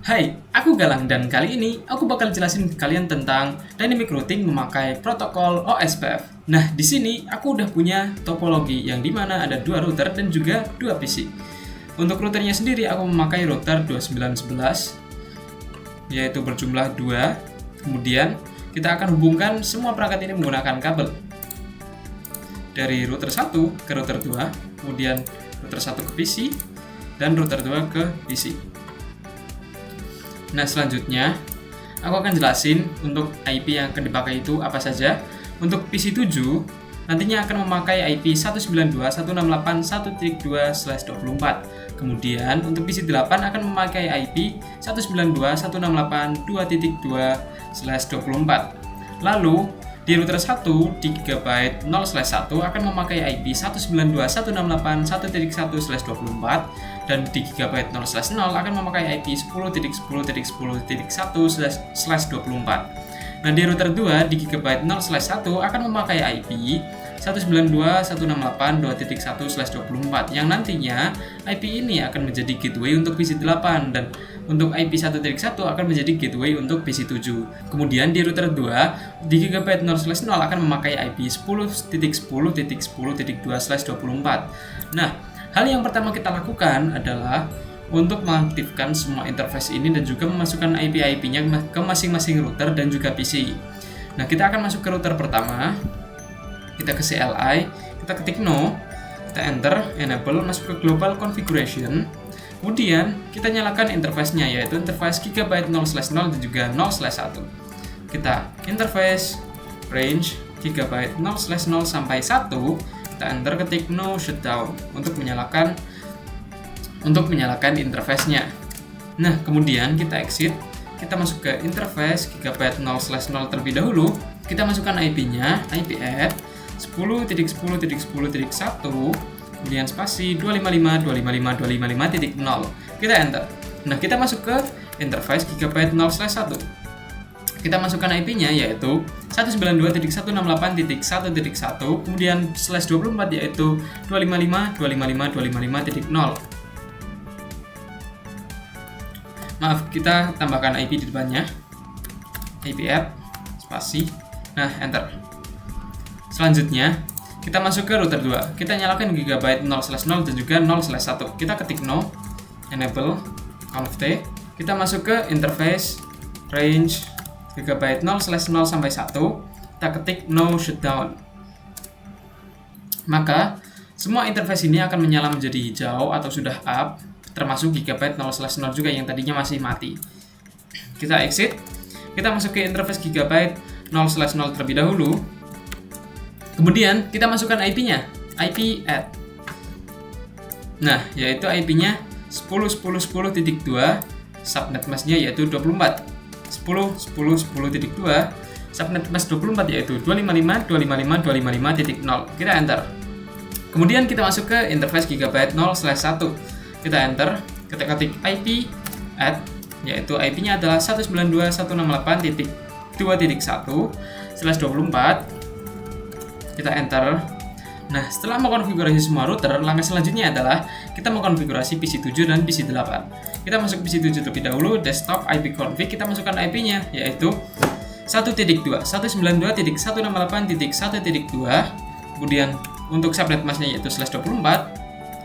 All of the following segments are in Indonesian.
Hai, aku Galang dan kali ini aku bakal jelasin ke kalian tentang dynamic routing memakai protokol OSPF. Nah, di sini aku udah punya topologi yang dimana ada dua router dan juga dua PC. Untuk routernya sendiri aku memakai router 2911 yaitu berjumlah 2. Kemudian kita akan hubungkan semua perangkat ini menggunakan kabel dari router 1 ke router 2, kemudian router 1 ke PC dan router 2 ke PC. Nah, selanjutnya aku akan jelasin untuk IP yang akan dipakai itu apa saja. Untuk PC 7 nantinya akan memakai IP 192.168.1.2/24. Kemudian untuk PC 8 akan memakai IP 192.168.2.2/24. Lalu di router 1 di GB 0/1 akan memakai IP 192.168.1.1/24 dan di GB 0/0 akan memakai IP 10.10.10.1/24. Nah, di router 2 di GB 0/1 akan memakai IP 192.168.2.1/24 yang nantinya IP ini akan menjadi gateway untuk PC 8 dan untuk IP 1.1 akan menjadi gateway untuk PC 7. Kemudian di router 2 di GB 0/0 akan memakai IP 10.10.10.2/24. Nah, hal yang pertama kita lakukan adalah untuk mengaktifkan semua interface ini dan juga memasukkan IP-IP-nya ke masing-masing router dan juga PC. Nah, kita akan masuk ke router pertama. Kita ke CLI, kita ketik no, kita enter, enable, masuk ke global configuration. Kemudian kita nyalakan interface-nya yaitu interface GB 0/0 dan juga 0/1. Kita interface range GB 0/0 sampai 1, kita enter, ketik no shutdown untuk menyalakan interface-nya. Nah, kemudian kita exit, kita masuk ke interface GB 0/0 terlebih dahulu. Kita masukkan IP-nya, IP add 10.10.10.1, kemudian spasi 255.255.255.0. Kita enter. Nah, kita masuk ke interface GB 0/1. Kita masukkan IP-nya yaitu 192.168.1.1, kemudian /24 yaitu 255.255.255.0. Maaf, kita tambahkan IP di depannya. IP add spasi. Nah, enter. Selanjutnya, kita masuk ke router 2. Kita nyalakan GB 0/0 dan juga 0/1. Kita ketik no, enable, conf t. Kita masuk ke interface range GB 0/0 sampai 1. Kita ketik no shutdown. Maka semua interface ini akan menyala menjadi hijau atau sudah up, termasuk GB 0/0 juga yang tadinya masih mati. Kita exit. Kita masuk ke interface GB 0/0 terlebih dahulu. Kemudian kita masukkan IP-nya, IP add. Nah, yaitu IP-nya 10.10.10.2, subnet mask-nya yaitu 24. 10.10.10.2, subnet mask 24 yaitu 255.255.255.0. Kita enter. Kemudian kita masuk ke interface GB 0/1. Kita enter, kita ketik IP add, yaitu IP-nya adalah 192.168.2.1/24. Kita enter. Nah, setelah mengkonfigurasi semua router, langkah selanjutnya adalah kita mengkonfigurasi PC 7 dan PC 8. Kita masuk ke PC 7 terlebih dahulu, desktop IP config, kita masukkan IP-nya yaitu 1.2.192.168.1.2. Kemudian untuk subnet mask-nya yaitu /24.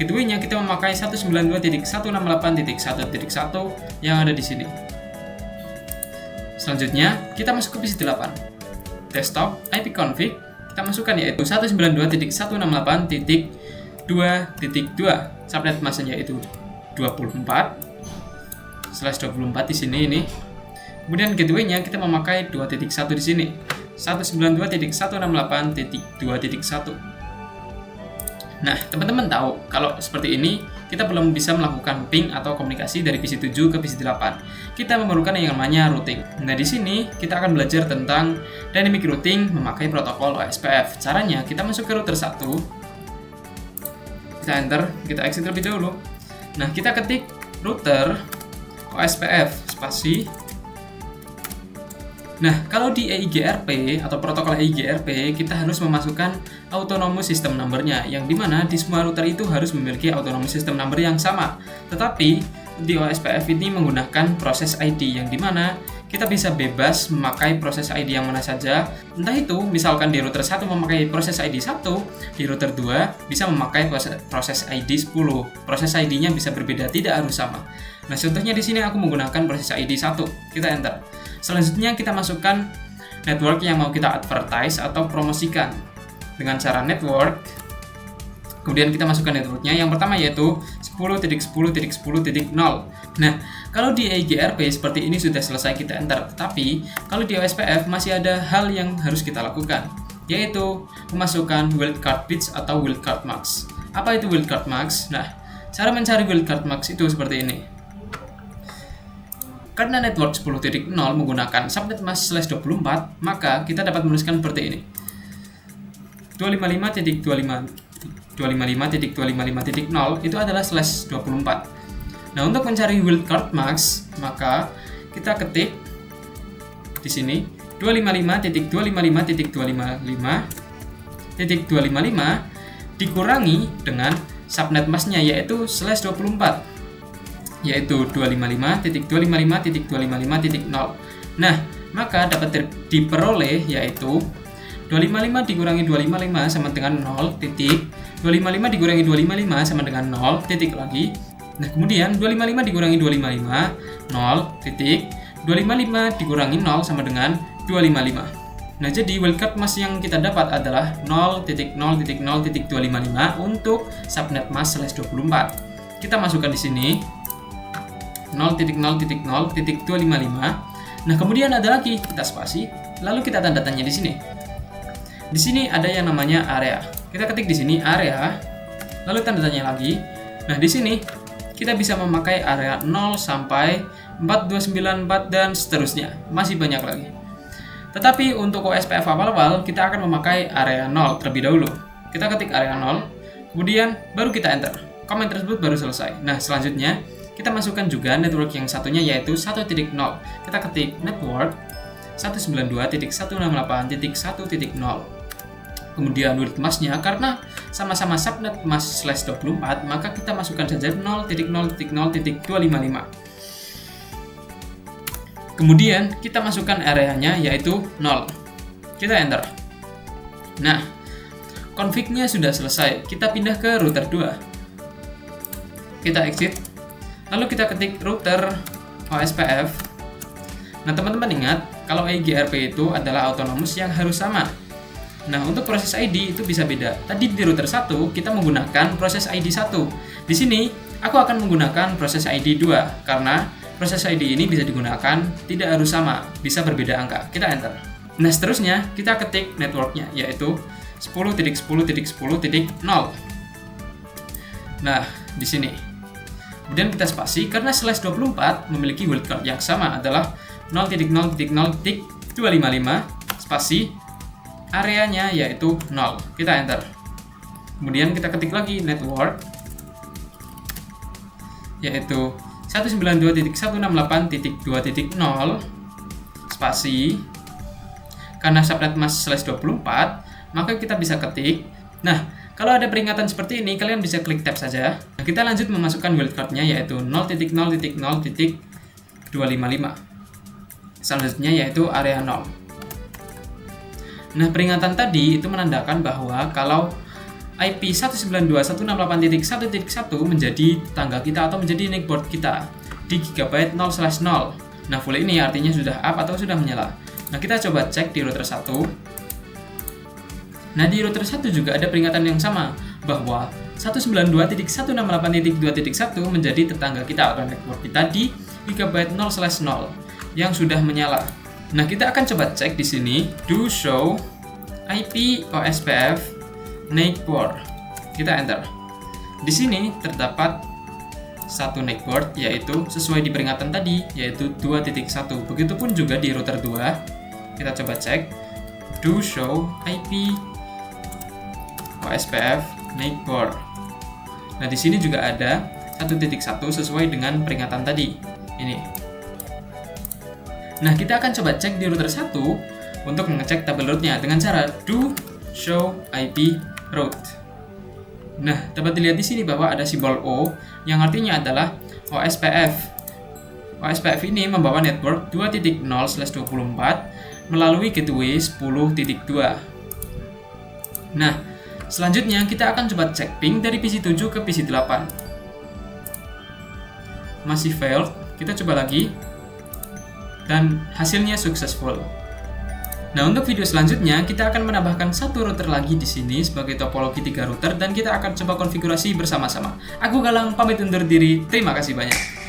Gateway-nya kita memakai 192.168.1.1 yang ada di sini. Selanjutnya, kita masuk ke PC 8. Desktop IP config, kita masukkan yaitu 192.168.2.2. Subnet mask-nya yaitu 24/24 di sini ini. Kemudian gateway-nya kita memakai 2.1 di sini. 192.168.2.1. Nah, teman-teman tahu kalau seperti ini kita belum bisa melakukan ping atau komunikasi dari PC 7 ke PC 8. Kita memerlukan yang namanya routing. Nah, di sini kita akan belajar tentang dynamic routing memakai protokol OSPF. Caranya, kita masuk ke router 1. Kita enter, kita exit terlebih dahulu. Nah, kita ketik router OSPF spasi. Nah, kalau di EIGRP atau protokol EIGRP, kita harus memasukkan autonomous system number-nya, yang dimana di semua router itu harus memiliki autonomous system number yang sama. Tetapi di OSPF ini menggunakan proses ID yang dimana kita bisa bebas memakai proses ID yang mana saja. Entah itu misalkan di router 1 memakai proses ID 1, di router 2 bisa memakai proses ID 10. Proses ID-nya bisa berbeda, tidak harus sama. Nah, contohnya di sini aku menggunakan proses ID 1. Kita enter. Selanjutnya kita masukkan network yang mau kita advertise atau promosikan dengan cara network. Kemudian kita masukkan networknya. Yang pertama yaitu 10.10.10.0. Nah, kalau di EIGRP seperti ini sudah selesai, kita enter. Tetapi kalau di OSPF masih ada hal yang harus kita lakukan, yaitu memasukkan wildcard bits atau wildcard max. Apa itu wildcard max? Nah, cara mencari wildcard max itu seperti ini. Karena network 10.0 menggunakan subnet mask /24, maka kita dapat menuliskan seperti ini. 255.255.255.0 itu adalah /24. Nah, untuk mencari wildcard max, maka kita ketik di sini 255.255.255.255 dikurangi dengan subnet masknya yaitu /24, yaitu 255.255.255.0. Nah, maka dapat diperoleh yaitu 255 dikurangi 255 sama dengan 0 titik, 255 dikurangi 255 sama dengan 0 titik lagi. Nah, kemudian 255 dikurangi 255 0 titik, 255 dikurangi 0 sama dengan 255. Nah, jadi wildcard mask yang kita dapat adalah 0.0.0.255 untuk subnet mask /24. Kita masukkan di sini 0.0.0.255. Nah, kemudian ada lagi, kita spasi, lalu kita tanda tanya di sini. Di sini ada yang namanya area. Kita ketik di sini area, lalu tanda tanya lagi. Nah, di sini kita bisa memakai area 0 sampai 4294 dan seterusnya. Masih banyak lagi. Tetapi untuk OSPF awal-awal kita akan memakai area 0 terlebih dahulu. Kita ketik area 0, kemudian baru kita enter. Komen tersebut baru selesai. Nah, selanjutnya kita masukkan juga network yang satunya yaitu 1.0. Kita ketik network 192.168.1.0. Kemudian wildcard masknya karena sama-sama subnet mask /24, maka kita masukkan saja 0.0.0.255. Kemudian kita masukkan areanya yaitu 0. Kita enter. Nah, config-nya sudah selesai. Kita pindah ke router 2. Kita exit. Lalu kita ketik router OSPF. Nah, teman-teman ingat, kalau EIGRP itu adalah autonomous yang harus sama. Nah, untuk proses ID itu bisa beda. Tadi di router 1 kita menggunakan proses ID 1. Di sini aku akan menggunakan proses ID 2 karena proses ID ini bisa digunakan tidak harus sama, bisa berbeda angka. Kita enter. Nah, seterusnya kita ketik networknya yaitu 10.10.10.0. Nah, di sini. Kemudian kita spasi karena /24 memiliki wildcard yang sama adalah 0.0.0.255 spasi areanya yaitu 0. Kita enter. Kemudian kita ketik lagi network yaitu 192.168.2.0 spasi karena subnet mask /24, maka kita bisa ketik. Nah, kalau ada peringatan seperti ini, kalian bisa klik tab saja. Nah, kita lanjut memasukkan wildcard-nya yaitu 0.0.0.255. Selanjutnya yaitu area 0. Nah, peringatan tadi itu menandakan bahwa kalau IP 192.168.1.1 menjadi tetangga kita atau menjadi network kita di gigabyte 0/0. Nah, full ini artinya sudah up atau sudah menyala. Nah, kita coba cek di router 1. Nah, di router 1 juga ada peringatan yang sama bahwa 192.168.2.1 menjadi tetangga kita atau network kita di gigabyte 0/0 yang sudah menyala. Nah, kita akan coba cek di sini do show IP OSPF network. Kita enter. Di sini terdapat satu network yaitu sesuai di peringatan tadi yaitu 2.1. Begitupun juga di router 2. Kita coba cek do show IP OSPF network. Nah, di sini juga ada 1.1 sesuai dengan peringatan tadi. Ini. Nah, kita akan coba cek di router 1 untuk mengecek tabel route-nya dengan cara do show IP route. Nah, dapat dilihat di sini bahwa ada simbol O yang artinya adalah OSPF. OSPF ini membawa network 2.0/24 melalui gateway 10.2. Nah, selanjutnya kita akan coba cek ping dari PC 7 ke PC 8. Masih failed, kita coba lagi. Dan hasilnya successful. Nah, untuk video selanjutnya kita akan menambahkan satu router lagi di sini sebagai topologi 3 router dan kita akan coba konfigurasi bersama-sama. Aku Galang pamit undur diri. Terima kasih banyak.